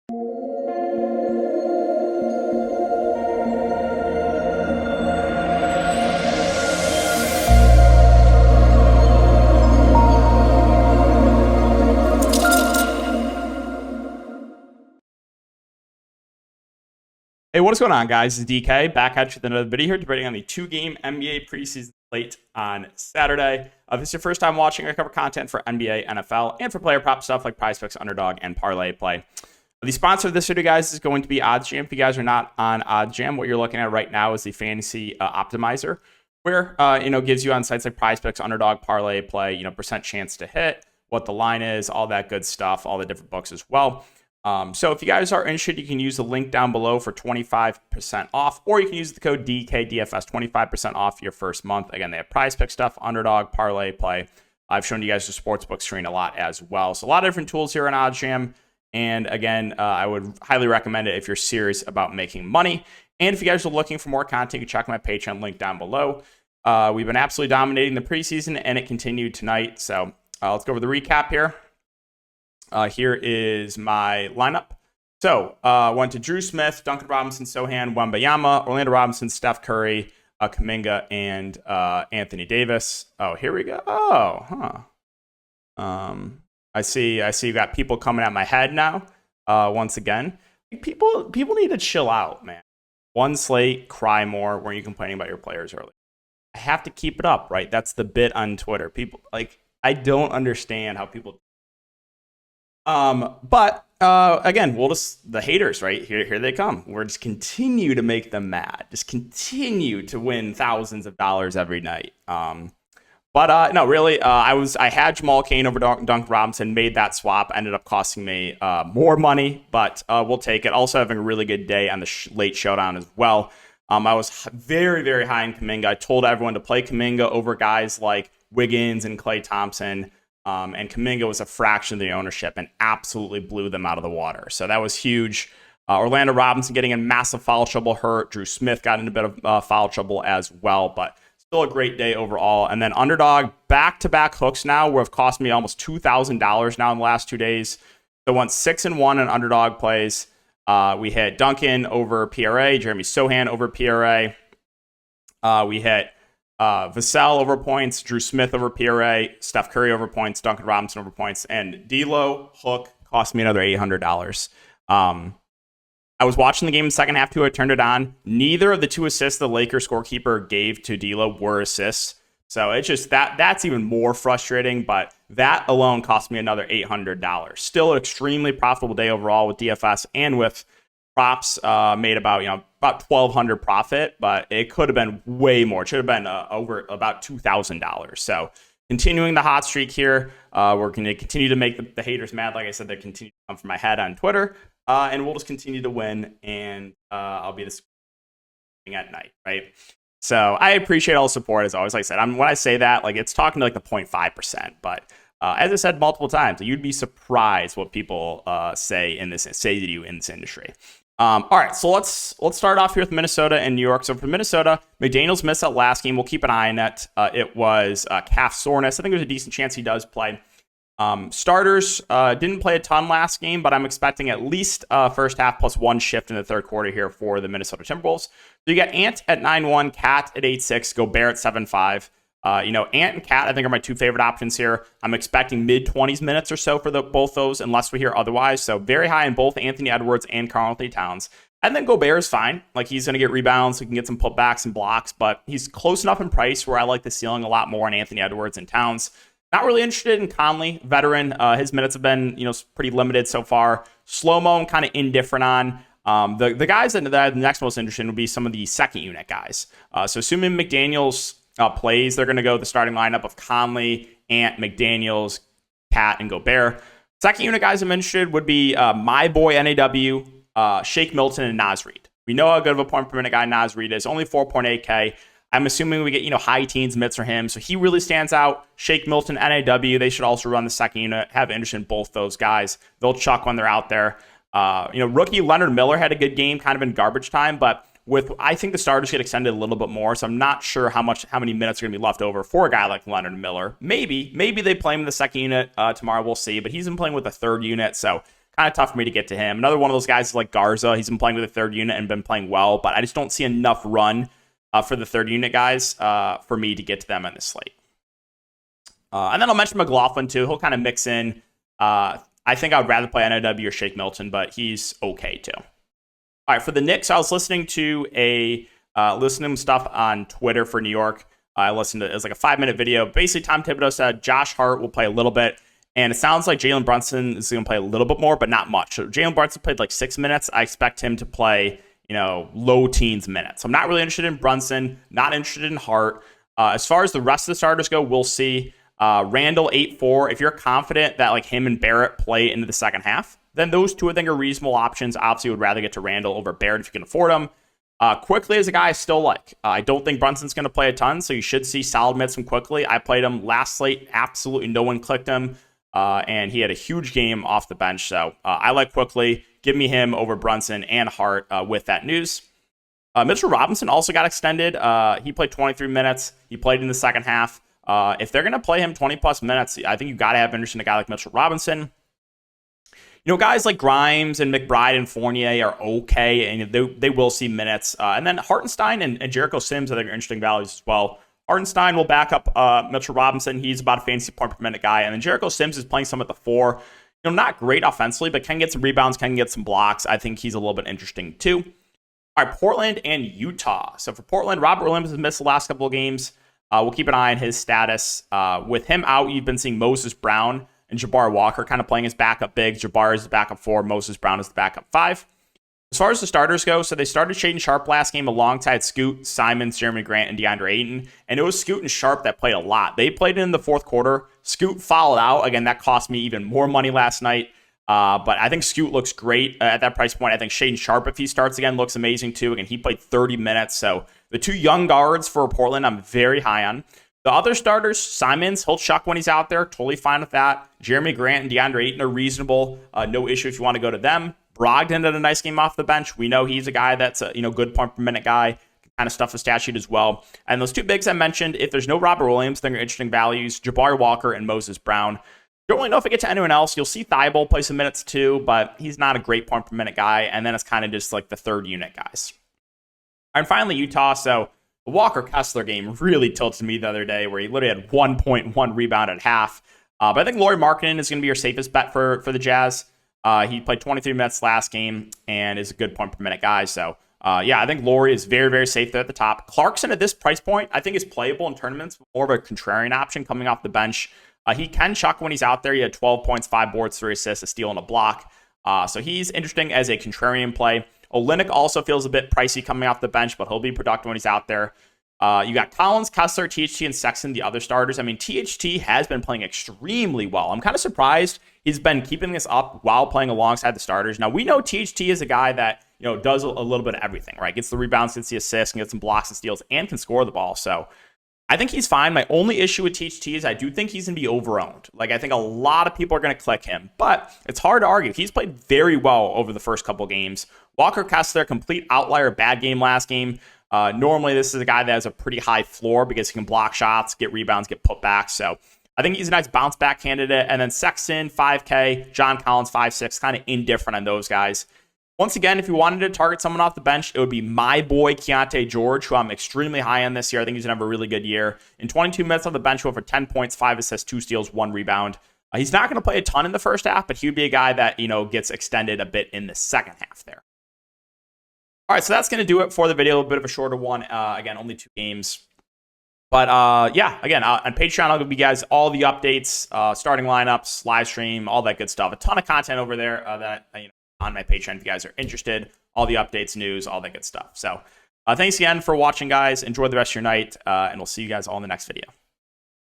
Hey, what is going on, guys? It's DK back at you with another video here, debating on the two-game NBA preseason slate on Saturday. If this is your first time watching, I cover content for NBA, NFL, and for player prop stuff like PrizePicks, Underdog, and Parlay Play. The sponsor of this video, guys, is going to be OddsJam. If you guys are not on OddsJam, what you're looking at right now is the fantasy optimizer, where gives you on sites like PrizePicks, Underdog, Parlay Play, percent chance to hit, what the line is, all that good stuff, all the different books as well. So if you guys are interested, you can use the link down below for 25% off, or you can use the code DKDFS, 25% off your first month. Again, they have PrizePick stuff, Underdog, Parlay Play. I've shown you guys the sportsbook screen a lot as well. So a lot of different tools here on OddsJam. And again, I would highly recommend it if you're serious about making money. And if you guys are looking for more content, you can check my Patreon link down below. We've been absolutely dominating the preseason, and it continued tonight. So let's go over the recap here. Here is my lineup. So went to Drew Smith, Duncan Robinson, Sohan, Wembanyama, Orlando Robinson, Steph Curry, Kuminga, and Anthony Davis. Oh, here we go. Oh, I see you got people coming at my head now. Once again, people need to chill out, man. One slate, cry more. Weren't you complaining about your players earlier? I have to keep it up, right? That's the bit on Twitter. People I don't understand how people. But again, the haters, right? Here they come. We're just continue to make them mad. Just continue to win thousands of dollars every night. But no, really, I had Jamal Cain over Duncan Robinson, made that swap, ended up costing me more money, but we'll take it. Also having a really good day on the late showdown as well. I was very, very high in Kuminga. I told everyone to play Kuminga over guys like Wiggins and Klay Thompson. And Kuminga was a fraction of the ownership and absolutely blew them out of the water. So that was huge. Orlando Robinson getting in massive foul trouble hurt. Drew Smith got in a bit of foul trouble as well, but still a great day overall. And then Underdog, back-to-back hooks now, where have cost me almost $2,000 now in the last 2 days. So went 6-1 in Underdog plays. We hit Duncan over PRA, Jeremy Sohan over PRA. We hit Vassell over points, Drew Smith over PRA, Steph Curry over points, Duncan Robinson over points, and D'Lo hook cost me another $800. I was watching the game in the second half too. I turned it on. Neither of the two assists the Lakers scorekeeper gave to D'Lo were assists. So it's just that's even more frustrating, but that alone cost me another $800. Still an extremely profitable day overall with DFS and with props. Made about $1,200 profit, but it could have been way more. It should have been over about $2,000. So continuing the hot streak here, we're going to continue to make the haters mad. Like I said, they continue to come from my head on Twitter, and we'll just continue to win, and I'll be this at night, right? So I appreciate all the support as always. Like I said, when I say that, it's talking to the 0.5%, but as I said multiple times, you'd be surprised what people say to you in this industry. All right, so let's start off here with Minnesota and New York. So for Minnesota, McDaniels missed that last game. We'll keep an eye on it. It was calf soreness. I think there's a decent chance he does play. Starters didn't play a ton last game, but I'm expecting at least first half plus one shift in the third quarter here for the Minnesota Timberwolves. So you got Ant at 9-1, Cat at 8-6, Gobert at 7-5. Ant and Cat, I think, are my two favorite options here. I'm expecting mid-20s minutes or so for both those, unless we hear otherwise. So very high in both Anthony Edwards and Karl-Anthony Towns. And then Gobert is fine. He's going to get rebounds. He can get some putbacks and blocks, but he's close enough in price where I like the ceiling a lot more on Anthony Edwards and Towns. Not really interested in Conley, veteran. His minutes have been, pretty limited so far. Slow-mo, I'm kind of indifferent on. The guys that the next most interesting would be some of the second unit guys. So assuming McDaniels plays, they're going to go the starting lineup of Conley, Ant, McDaniels, Cat, and Gobert. Second unit guys I'm interested would be my boy NAW, Shake Milton, and Naz Reid. We know how good of a point per minute guy Naz Reid is, only 4.8K. I'm assuming we get, high teens minutes for him. So he really stands out. Shake Milton, NAW, they should also run the second unit, have interest in both those guys. They'll chuck when they're out there. Rookie Leonard Miller had a good game, kind of in garbage time, but I think the starters get extended a little bit more, so I'm not sure how many minutes are going to be left over for a guy like Leonard Miller. Maybe they play him in the second unit tomorrow. We'll see, but he's been playing with the third unit, so kind of tough for me to get to him. Another one of those guys is like Garza. He's been playing with the third unit and been playing well, but I just don't see enough run for the third unit guys for me to get to them on this slate. And then I'll mention McLaughlin too. He'll kind of mix in. I think I would rather play NOW or Shake Milton, but he's okay too. All right, for the Knicks, I was listening to stuff on Twitter for New York. I listened to it was like a 5-minute video. Basically, Tom Thibodeau said Josh Hart will play a little bit, and it sounds like Jalen Brunson is going to play a little bit more, but not much. So Jalen Brunson played like 6 minutes. I expect him to play, low teens minutes. So I'm not really interested in Brunson, not interested in Hart. As far as the rest of the starters go, we'll see. Randall 8-4. If you're confident that like him and Barrett play into the second half, then those two I think are reasonable options. Obviously, would rather get to Randall over Barrett if you can afford him. Quickly is a guy I still like. I don't think Brunson's going to play a ton, so you should see solid minutes from Quickly. I played him last slate. Absolutely no one clicked him, and he had a huge game off the bench. So I like Quickly. Give me him over Brunson and Hart with that news. Mitchell Robinson also got extended. He played 23 minutes. He played in the second half. If they're going to play him 20-plus minutes, I think you got to have interest in a guy like Mitchell Robinson. Guys like Grimes and McBride and Fournier are okay, and they will see minutes. And then Hartenstein and Jericho Sims, I think, are interesting values as well. Hartenstein will back up Mitchell Robinson. He's about a fantasy point per minute guy. And then Jericho Sims is playing some at the 4. Not great offensively, but can get some rebounds, can get some blocks. I think he's a little bit interesting too. All right, Portland and Utah. So for Portland, Robert Williams has missed the last couple of games. We'll keep an eye on his status. With him out, you've been seeing Moses Brown and Jabbar Walker kind of playing as backup bigs. Jabbar is the backup 4. Moses Brown is the backup 5. As far as the starters go, so they started Shaedon Sharpe last game alongside Scoot, Simons, Jeremy Grant, and DeAndre Ayton. And it was Scoot and Sharpe that played a lot. They played in the fourth quarter. Scoot fouled out. Again, that cost me even more money last night. But I think Scoot looks great at that price point. I think Shaedon Sharpe, if he starts again, looks amazing too. Again, he played 30 minutes. So the two young guards for Portland, I'm very high on. The other starters, Simons, he'll chuck when he's out there. Totally fine with that. Jeremy Grant and DeAndre Ayton are reasonable. No issue if you want to go to them. Brogdon had a nice game off the bench. We know he's a guy that's a good point per minute guy. Kind of stuff the stat sheet as well. And those two bigs I mentioned, if there's no Robert Williams, then they're interesting values. Jabbar Walker and Moses Brown. Don't really know if I get to anyone else. You'll see Thibault play some minutes too, but he's not a great point per minute guy. And then it's kind of just like the third unit guys. And finally, Utah. So the Walker Kessler game really tilted me the other day where he literally had 1.1 rebound at half. But I think Lauri Markkanen is going to be your safest bet for the Jazz. He played 23 minutes last game and is a good point per minute guy. So I think Lauri is very, very safe there at the top. Clarkson at this price point, I think is playable in tournaments. More of a contrarian option coming off the bench. He can chuck when he's out there. He had 12 points, 5 boards, 3 assists, a steal, and a block. So he's interesting as a contrarian play. Olynyk also feels a bit pricey coming off the bench, but he'll be productive when he's out there. You got Collins, Kessler, THT, and Sexton, the other starters. I mean, THT has been playing extremely well. I'm kind of surprised he's been keeping this up while playing alongside the starters. Now, we know THT is a guy that does a little bit of everything, right? Gets the rebounds, gets the assists, can get some blocks and steals, and can score the ball. So I think he's fine. My only issue with THT is I do think he's going to be overowned. Like, I think a lot of people are going to click him, but it's hard to argue. He's played very well over the first couple games. Walker Kessler, complete outlier, bad game last game. Normally, this is a guy that has a pretty high floor because he can block shots, get rebounds, get putbacks. So I think he's a nice bounce back candidate. And then Sexton, 5K, John Collins, 5'6", kind of indifferent on those guys. Once again, if you wanted to target someone off the bench, it would be my boy Keontae George, who I'm extremely high on this year. I think he's going to have a really good year. In 22 minutes on the bench, over 10 points, 5 assists, 2 steals, 1 rebound. He's not going to play a ton in the first half, but he would be a guy that gets extended a bit in the second half there. All right, so that's going to do it for the video. A bit of a shorter one. Again, only 2 games. But again, on Patreon, I'll give you guys all the updates, starting lineups, live stream, all that good stuff. A ton of content over there that on my Patreon if you guys are interested. All the updates, news, all that good stuff. So thanks again for watching, guys. Enjoy the rest of your night, and we'll see you guys all in the next video.